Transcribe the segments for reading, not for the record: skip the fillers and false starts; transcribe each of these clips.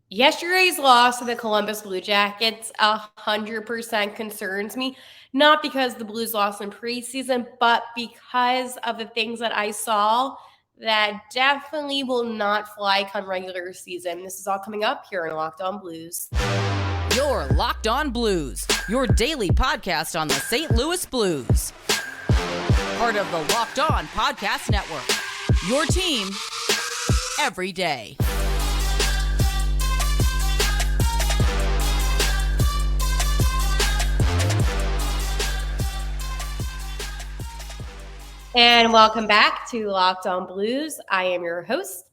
Yesterday's loss to the Columbus Blue Jackets 100% concerns me, not because the Blues lost in preseason, but because of the things that I saw that definitely will not fly come regular season. This is all coming up here in Locked On Blues. You're Locked On Blues, your daily podcast on the St. Louis Blues. Part of the Locked On Podcast Network, your team every day. And welcome back to Locked On Blues. I am your host,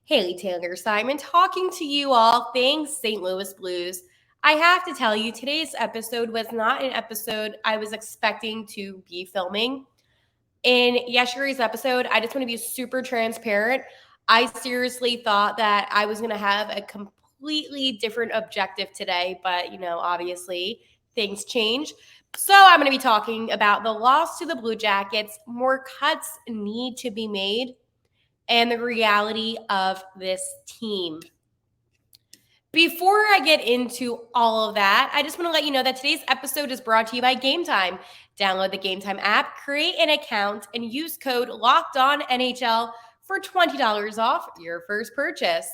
Haley Taylor Simon, talking to you all things St. Louis Blues. I have to tell you, today's episode was not an episode I was expecting to be filming. In yesterday's episode, I just want to be super transparent. I seriously thought that I was going to have a completely different objective today, but, obviously things change. So I'm going to be talking about the loss to the Blue Jackets, more cuts need to be made, and the reality of this team. Before I get into all of that, I just want to let you know that today's episode is brought to you by Game Time. Download the Game Time app, create an account, and use code LOCKEDONNHL for $20 off your first purchase.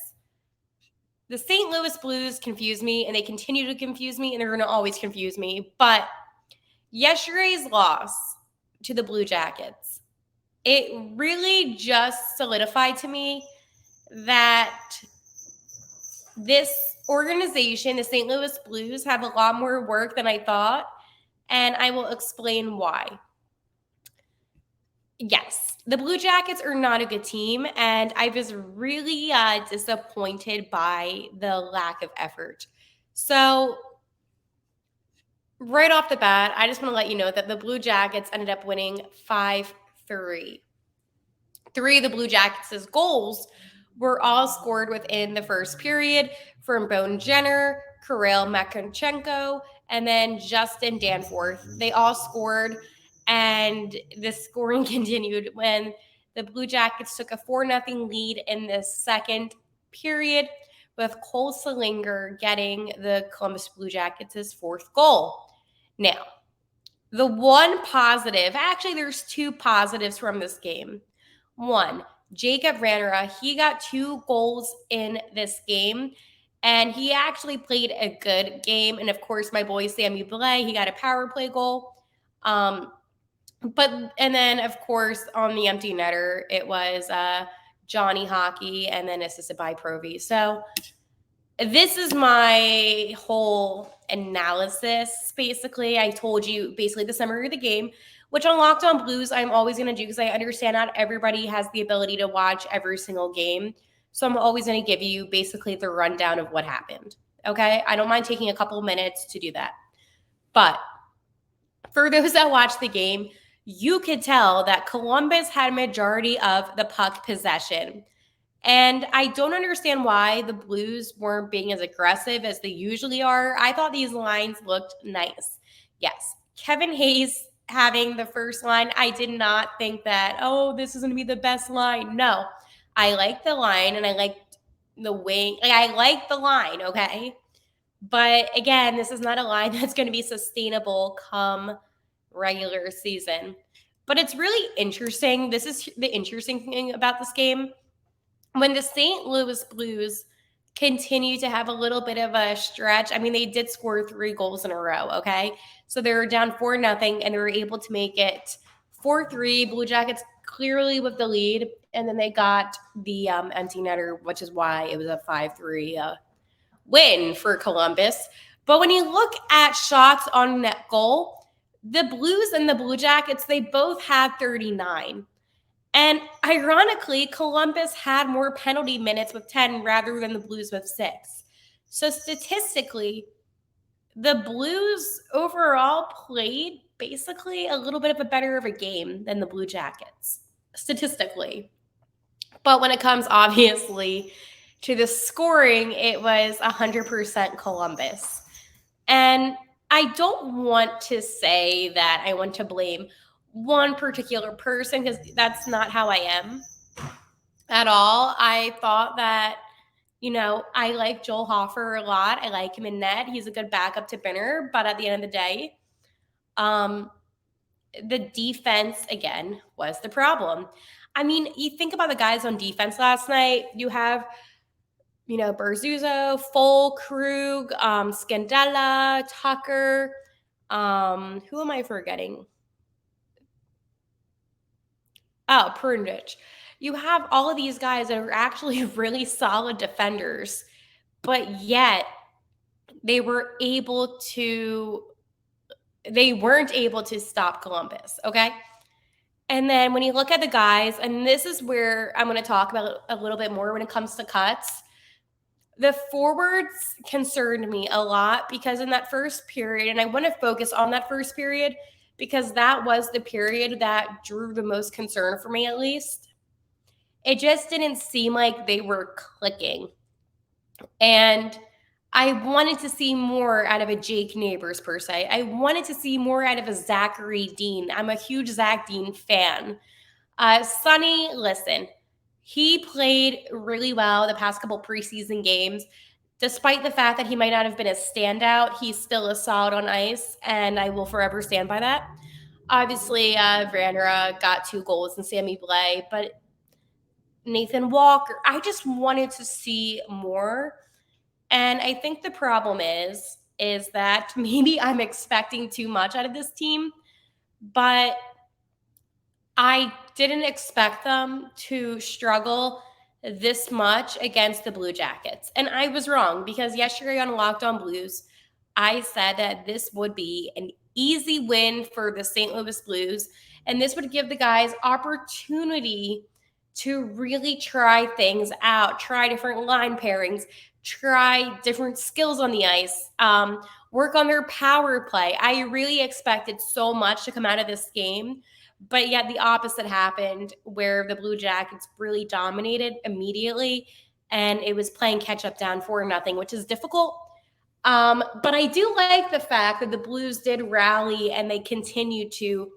The St. Louis Blues confuse me, and they continue to confuse me, and they're going to always confuse me. But yesterday's loss to the Blue Jackets, it really just solidified to me that this organization, the St. Louis Blues, have a lot more work than I thought, and I will explain why. Yes, the Blue Jackets are not a good team, and I was really disappointed by the lack of effort. So, right off the bat, I just want to let you know that the Blue Jackets ended up winning 5-3. Three of the Blue Jackets' goals were all scored within the first period from Bone Jenner, Kirill Makanchenko, and then Justin Danforth. They all scored, and the scoring continued when the Blue Jackets took a 4-0 lead in the second period, with Cole Salinger getting the Columbus Blue Jackets' fourth goal. Now, the one positive, actually there's two positives from this game. One, Jacob Ranera, he got 2 goals in this game, and he actually played a good game. And of course, my boy Sammy Blais, he got a power play goal. And then of course on the empty netter, it was Johnny Hockey, and then assisted by Provy. So this is my whole analysis. Basically, I told you basically the summary of the game, which on Locked On Blues, I'm always going to do because I understand not everybody has the ability to watch every single game. So I'm always going to give you basically the rundown of what happened. Okay? I don't mind taking a couple minutes to do that. But for those that watch the game, you could tell that Columbus had a majority of the puck possession. And I don't understand why the Blues weren't being as aggressive as they usually are. I thought these lines looked nice. Yes, Kevin Hayes having the first line, I did not think that, this is going to be the best line. No, I like the line, and I liked the wing. I like the line, okay? But again, this is not a line that's going to be sustainable come regular season. But it's really interesting. This is the interesting thing about this game. When the St. Louis Blues continue to have a little bit of a stretch, I mean, they did score 3 goals in a row, okay? So they were down 4-0, and they were able to make it 4-3. Blue Jackets clearly with the lead, and then they got the empty netter, which is why it was a 5-3 win for Columbus. But when you look at shots on net goal, the Blues and the Blue Jackets, they both had 39. And ironically, Columbus had more penalty minutes with 10 rather than the Blues with 6. So statistically, the Blues overall played basically a little bit of a better of a game than the Blue Jackets, statistically. But when it comes, obviously, to the scoring, it was 100% Columbus. And I don't want to say that I want to blame one particular person, because that's not how I am at all. I thought that I like Joel Hoffer a lot. I like him in net. He's a good backup to Binner, but at the end of the day, the defense again was the problem. I mean, you think about the guys on defense last night. You have, Berzuzzo, Folk, Krug, Scandella, Tucker. Who am I forgetting? Oh, Prunich. You have all of these guys that are actually really solid defenders, but yet they weren't able to stop Columbus, okay? And then when you look at the guys, and this is where I'm going to talk about a little bit more when it comes to cuts, the forwards concerned me a lot because in that first period, and I want to focus on that first period because that was the period that drew the most concern for me, at least. It just didn't seem like they were clicking. And I wanted to see more out of a Jake Neighbors, per se. I wanted to see more out of a Zachary Dean. I'm a huge Zach Dean fan. Sonny, listen, he played really well the past couple preseason games. Despite the fact that he might not have been a standout, he's still a solid on ice, and I will forever stand by that. Obviously, Vanera got 2 goals and Sammy Blais, but Nathan Walker, I just wanted to see more. And I think the problem is that maybe I'm expecting too much out of this team, but I didn't expect them to struggle this much against the Blue Jackets. And I was wrong because yesterday on Locked On Blues, I said that this would be an easy win for the St. Louis Blues. And this would give the guys opportunity to really try things out, try different line pairings, try different skills on the ice, work on their power play. I really expected so much to come out of this game. But yet the opposite happened where the Blue Jackets really dominated immediately and it was playing catch up down 4-0, which is difficult. But I do like the fact that the Blues did rally and they continue to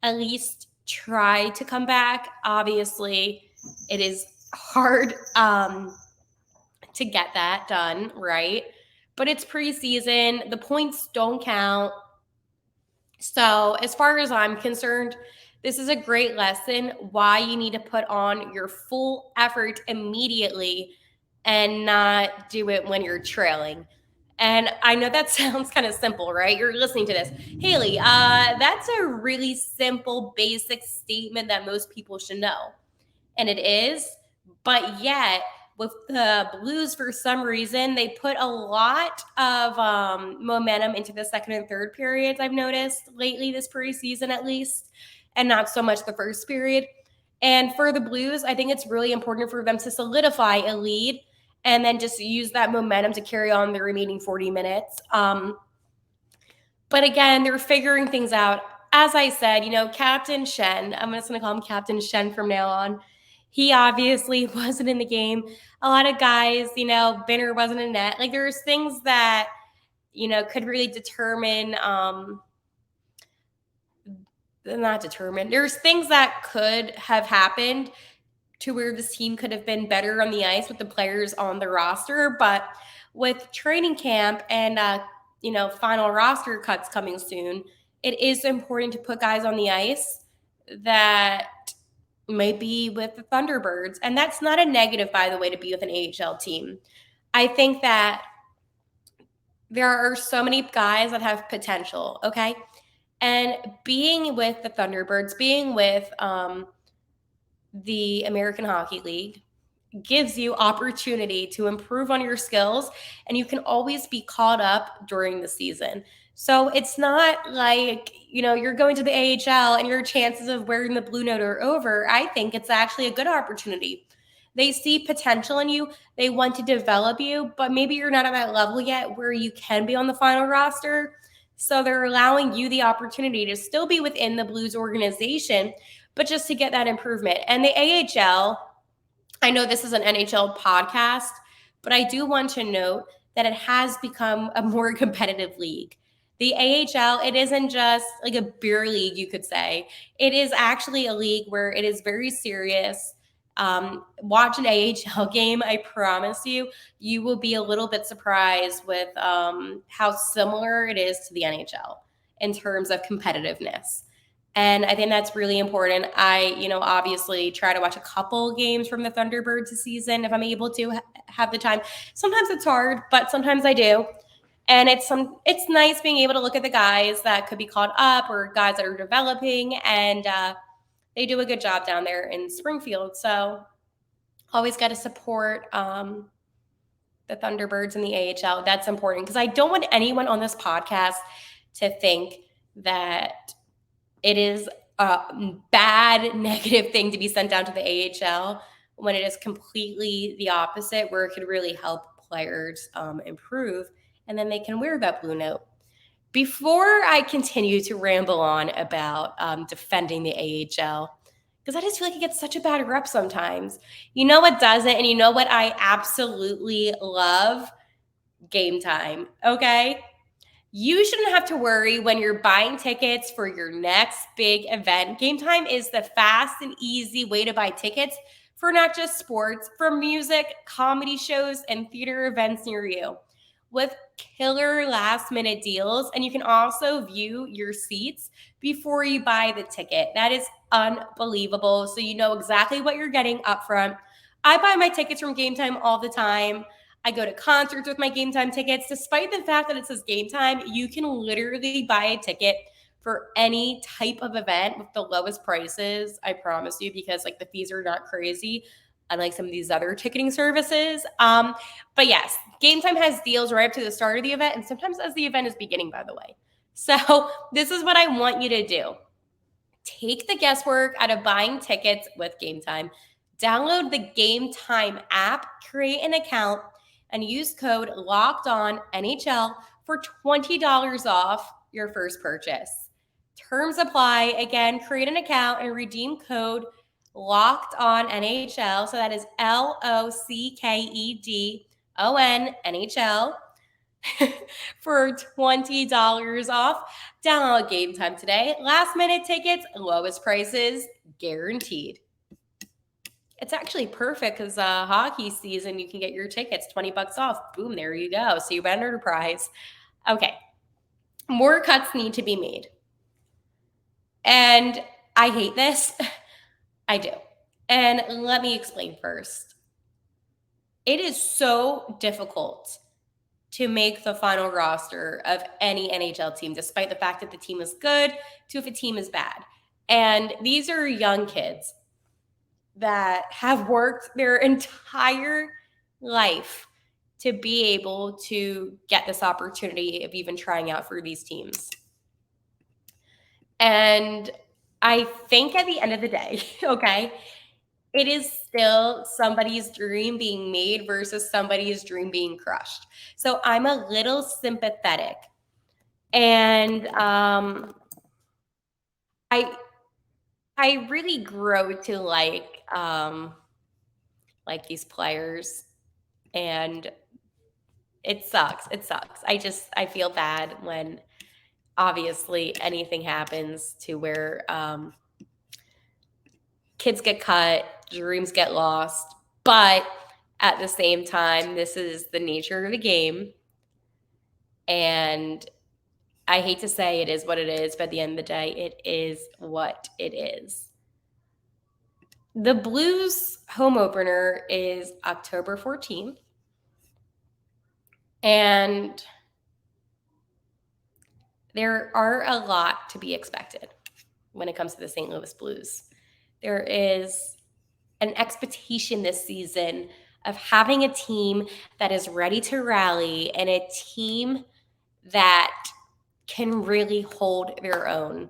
at least try to come back. Obviously, it is hard to get that done, right? But it's preseason. The points don't count. So as far as I'm concerned, this is a great lesson why you need to put on your full effort immediately and not do it when you're trailing. And I know that sounds kind of simple, right? You're listening to this. Haley, that's a really simple, basic statement that most people should know. And it is, but yet with the Blues, for some reason, they put a lot of momentum into the second and third periods, I've noticed lately this preseason at least, and not so much the first period. And for the Blues, I think it's really important for them to solidify a lead and then just use that momentum to carry on the remaining 40 minutes. But again, they're figuring things out. As I said, Captain Shen, I'm just going to call him Captain Shen from now on. He obviously wasn't in the game. A lot of guys, Binner wasn't in net. Like there's things that, could really determine, not determine. There's things that could have happened to where this team could have been better on the ice with the players on the roster. But with training camp and, final roster cuts coming soon, it is important to put guys on the ice that might be with the Thunderbirds. And that's not a negative, by the way, to be with an AHL team. I think that there are so many guys that have potential, okay? And being with the Thunderbirds, being with the American Hockey League gives you opportunity to improve on your skills, and you can always be caught up during the season. So it's not like, you're going to the AHL and your chances of wearing the blue note are over. I think it's actually a good opportunity. They see potential in you. They want to develop you, but maybe you're not at that level yet where you can be on the final roster. So they're allowing you the opportunity to still be within the Blues organization, but just to get that improvement. And the AHL, I know this is an NHL podcast, but I do want to note that it has become a more competitive league. The AHL, it isn't just like a beer league, you could say. It is actually a league where it is very serious. Watch an AHL game. I promise you will be a little bit surprised with how similar it is to the NHL in terms of competitiveness. And I think that's really important. I, obviously try to watch a couple games from the Thunderbirds this season if I'm able to have the time. Sometimes it's hard, but sometimes I do. And it's nice being able to look at the guys that could be called up or guys that are developing, and they do a good job down there in Springfield. So always got to support the Thunderbirds in the AHL. That's important because I don't want anyone on this podcast to think that it is a bad, negative thing to be sent down to the AHL when it is completely the opposite, where it could really help players improve, and then they can wear that blue note. Before I continue to ramble on about defending the AHL, because I just feel like it gets such a bad rep sometimes. You know what doesn't, and you know what I absolutely love? Game Time, okay? You shouldn't have to worry when you're buying tickets for your next big event. Game Time is the fast and easy way to buy tickets for not just sports, for music, comedy shows, and theater events near you. With killer last minute deals, and you can also view your seats before you buy the ticket. That is unbelievable. So you know exactly what you're getting up front. I buy my tickets from Game Time all the time. I go to concerts with my Game Time tickets. Despite the fact that it says Game Time, you can literally buy a ticket for any type of event with the lowest prices, I promise you, because like the fees are not crazy, unlike some of these other ticketing services. But yes, Game Time has deals right up to the start of the event, and sometimes as the event is beginning, by the way. So this is what I want you to do. Take the guesswork out of buying tickets with Game Time. Download the Game Time app, create an account, and use code LOCKEDONNHL for $20 off your first purchase. Terms apply. Again, create an account and redeem code LOCKEDONNHL. So that is LOCKEDONNHL for $20 off. Download Game Time today. Last minute tickets, lowest prices guaranteed. It's actually perfect because hockey season, you can get your tickets $20 off. Boom, there you go. So you bet enterprise. Okay, more cuts need to be made. And I hate this. I do. And let me explain first. It is so difficult to make the final roster of any NHL team, despite the fact that the team is good, to if a team is bad. And these are young kids that have worked their entire life to be able to get this opportunity of even trying out for these teams. And I think at the end of the day, okay, it is still somebody's dream being made versus somebody's dream being crushed. So I'm a little sympathetic. And I really grow to like these players, and it sucks. It sucks. I feel bad when obviously anything happens to where kids get cut, dreams get lost, but at the same time, this is the nature of the game. And I hate to say it is what it is, but at the end of the day, it is what it is. The Blues home opener is October 14th. And there are a lot to be expected when it comes to the St. Louis Blues. There is an expectation this season of having a team that is ready to rally and a team that can really hold their own.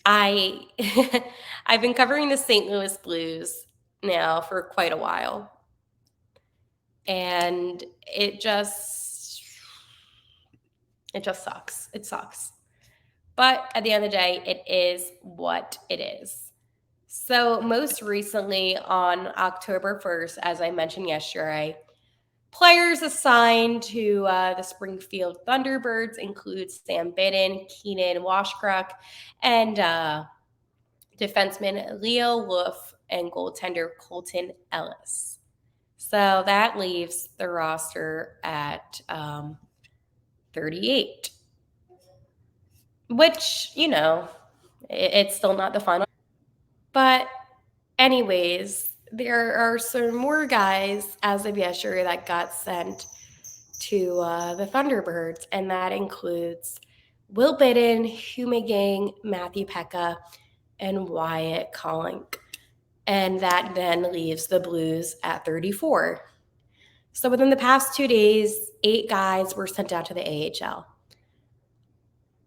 I've been covering the St. Louis Blues now for quite a while. And it just sucks. It sucks. But at the end of the day, it is what it is. So most recently on October 1st, as I mentioned yesterday, players assigned to the Springfield Thunderbirds include Sam Bidden, Keenan Washcrack, and defenseman Leo Wolf and goaltender Colton Ellis. So that leaves the roster at 38, which, it's still not the final. But anyways, there are some more guys as of yesterday that got sent to the Thunderbirds, and that includes Will Bidden, Hugh McGing, Matthew Pekka, and Wyatt Collink. And that then leaves the Blues at 34. So within the past 2 days, 8 guys were sent out to the AHL.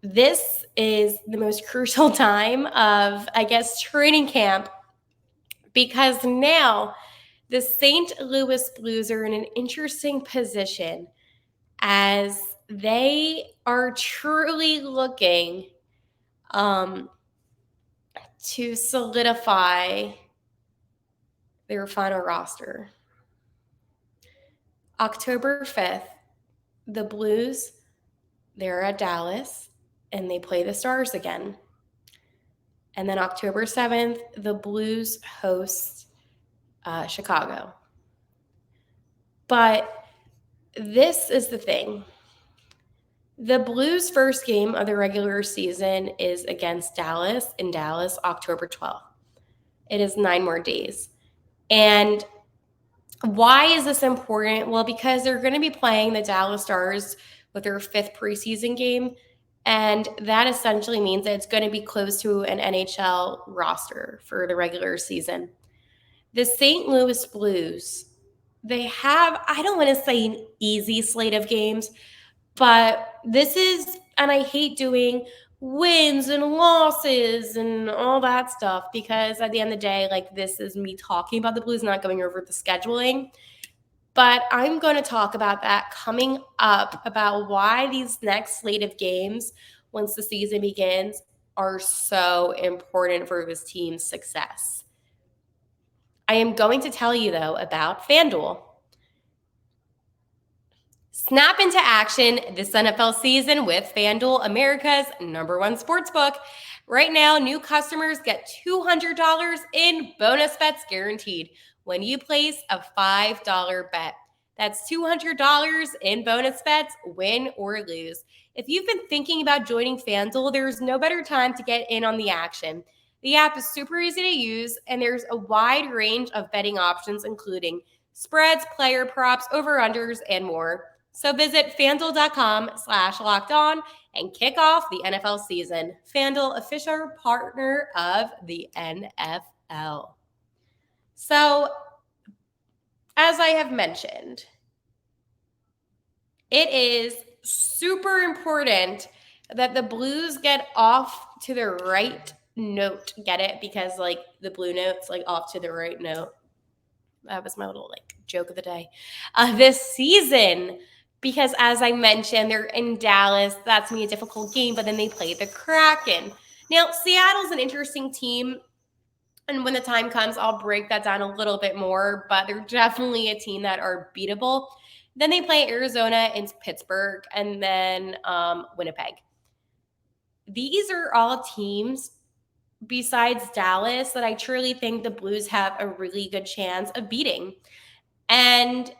This is the most crucial time of, I guess, training camp, because now the St. Louis Blues are in an interesting position as they are truly looking to solidify their final roster. October 5th, the Blues, they're at Dallas, and they play the Stars again. And then October 7th, the Blues host Chicago. But this is the thing. The Blues' first game of the regular season is against Dallas in Dallas, October 12th. It is 9 more days. And why is this important? Well, because they're going to be playing the Dallas Stars with their 5th preseason game. And that essentially means that it's going to be close to an NHL roster for the regular season. The St. Louis Blues, they have, I don't want to say an easy slate of games, but this is, and I hate doing wins and losses and all that stuff, because at the end of the day, like, this is me talking about the Blues, not going over the scheduling. But I'm going to talk about that coming up, about why these next slate of games, once the season begins, are so important for this team's success. I am going to tell you, though, about FanDuel. Snap into action this NFL season with FanDuel, America's #1 sportsbook. Right now, new customers get $200 in bonus bets guaranteed when you place a $5 bet. That's $200 in bonus bets, win or lose. If you've been thinking about joining FanDuel, there's no better time to get in on the action. The app is super easy to use, and there's a wide range of betting options, including spreads, player props, over-unders, and more. So visit FanDuel.com/lockedon and kick off the NFL season. FanDuel, official partner of the NFL. So, as I have mentioned, it is super important that the Blues get off to the right note. Get it? Because, like, the Blue Notes, like, off to the right note. That was my little, like, joke of the day. This season, because as I mentioned, they're in Dallas. That's going to be a difficult game, but then they play the Kraken. Now, Seattle's an interesting team, and when the time comes, I'll break that down a little bit more, but they're definitely a team that are beatable. Then they play Arizona and Pittsburgh, and then Winnipeg. These are all teams, besides Dallas, that I truly think the Blues have a really good chance of beating. And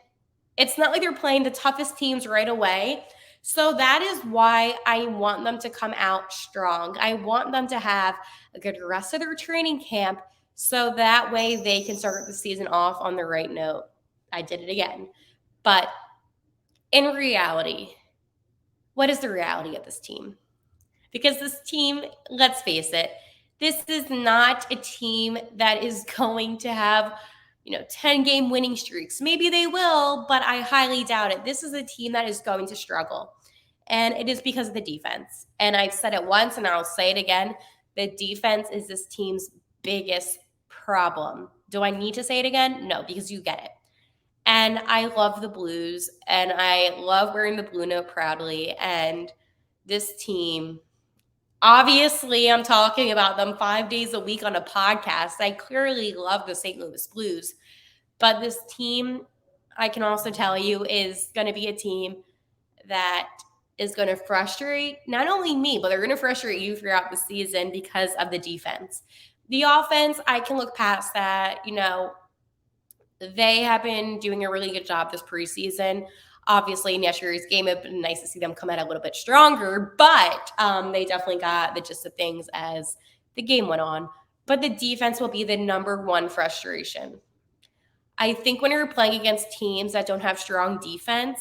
it's not like they're playing the toughest teams right away. So that is why I want them to come out strong. I want them to have a good rest of their training camp, so that way they can start the season off on the right note. I did it again. But in reality, what is the reality of this team? Because this team, let's face it, this is not a team that is going to have 10-game winning streaks. Maybe they will, but I highly doubt it. This is a team that is going to struggle. And it is because of the defense. And I've said it once and I'll say it again. The defense is this team's biggest problem. Do I need to say it again? No, because you get it. And I love the Blues, and I love wearing the Blue Note proudly. And this team, obviously, I'm talking about them 5 days a week on a podcast. I clearly love the St. Louis Blues. But this team, I can also tell you, is going to be a team that is going to frustrate not only me, but they're going to frustrate you throughout the season because of the defense. The offense, I can look past that. They have been doing a really good job this preseason. Obviously, in yesterday's game, it would been nice to see them come out a little bit stronger, but they definitely got the gist of things as the game went on. But the defense will be the number one frustration. I think when you're playing against teams that don't have strong defense,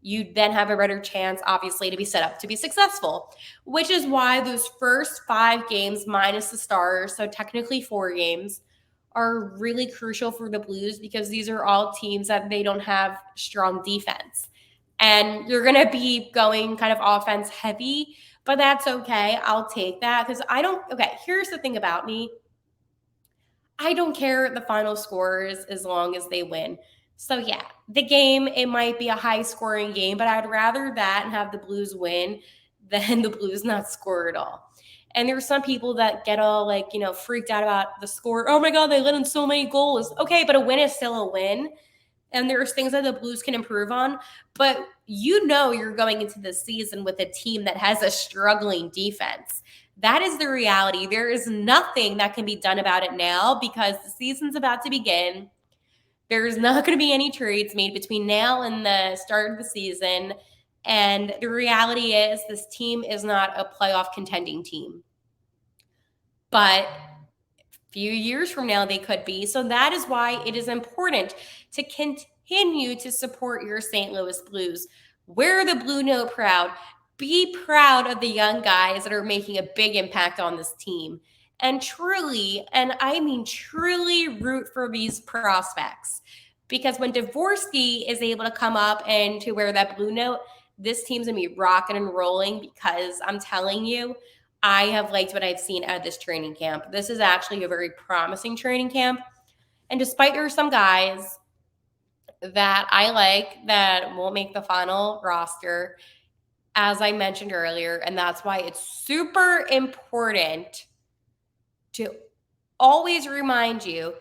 you then have a better chance, obviously, to be set up to be successful, which is why those first 5 games minus the stars, so technically 4 games, are really crucial for the Blues because these are all teams that they don't have strong defense. And you're going to be going kind of offense heavy, but that's okay. I'll take that because here's the thing about me. I don't care the final scores as long as they win. So yeah, the game, it might be a high scoring game, but I'd rather that and have the Blues win than the Blues not score at all. And there's some people that get all freaked out about the score. Oh my God, they let in so many goals. Okay, but a win is still a win. And there's things that the Blues can improve on. But you're going into the season with a team that has a struggling defense. That is the reality. There is nothing that can be done about it now because the season's about to begin. There's not going to be any trades made between now and the start of the season. And the reality is this team is not a playoff contending team. But a few years from now, they could be. So that is why it is important to continue to support your St. Louis Blues. Wear the Blue Note proud. Be proud of the young guys that are making a big impact on this team. And truly, and I mean truly, root for these prospects. Because when Dvorsky is able to come up and to wear that Blue Note, this team's going to be rocking and rolling because I'm telling you, I have liked what I've seen out of this training camp. This is actually a very promising training camp. And despite there are some guys that I like that won't make the final roster, as I mentioned earlier, and that's why it's super important to always remind you,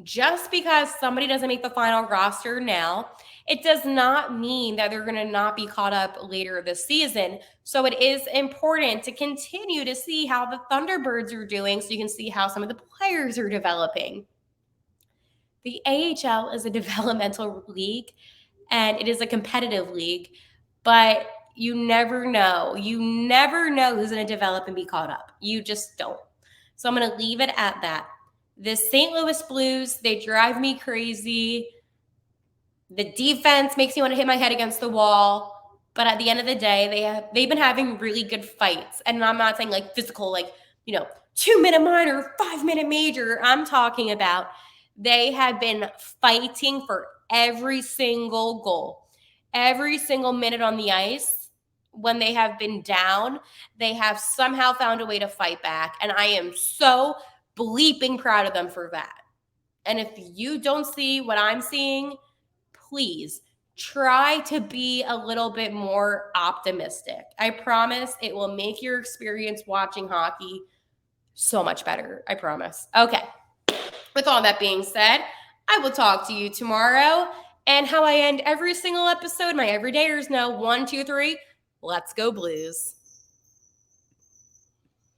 just because somebody doesn't make the final roster now, it does not mean that they're going to not be caught up later this season. So it is important to continue to see how the Thunderbirds are doing so you can see how some of the players are developing. The AHL is a developmental league and it is a competitive league, but you never know. You never know who's going to develop and be caught up. You just don't. So I'm going to leave it at that. The St. Louis Blues, they drive me crazy. The defense makes me want to hit my head against the wall. But at the end of the day, they've been having really good fights. And I'm not saying physical, 2-minute minor, 5-minute major. I'm talking about they have been fighting for every single goal. Every single minute on the ice, when they have been down, they have somehow found a way to fight back. And I am so bleeping proud of them for that. And if you don't see what I'm seeing, please try to be a little bit more optimistic. I promise it will make your experience watching hockey so much better. I promise. Okay. With all that being said, I will talk to you tomorrow. And how I end every single episode, my everydayers know 1, 2, 3, let's go Blues.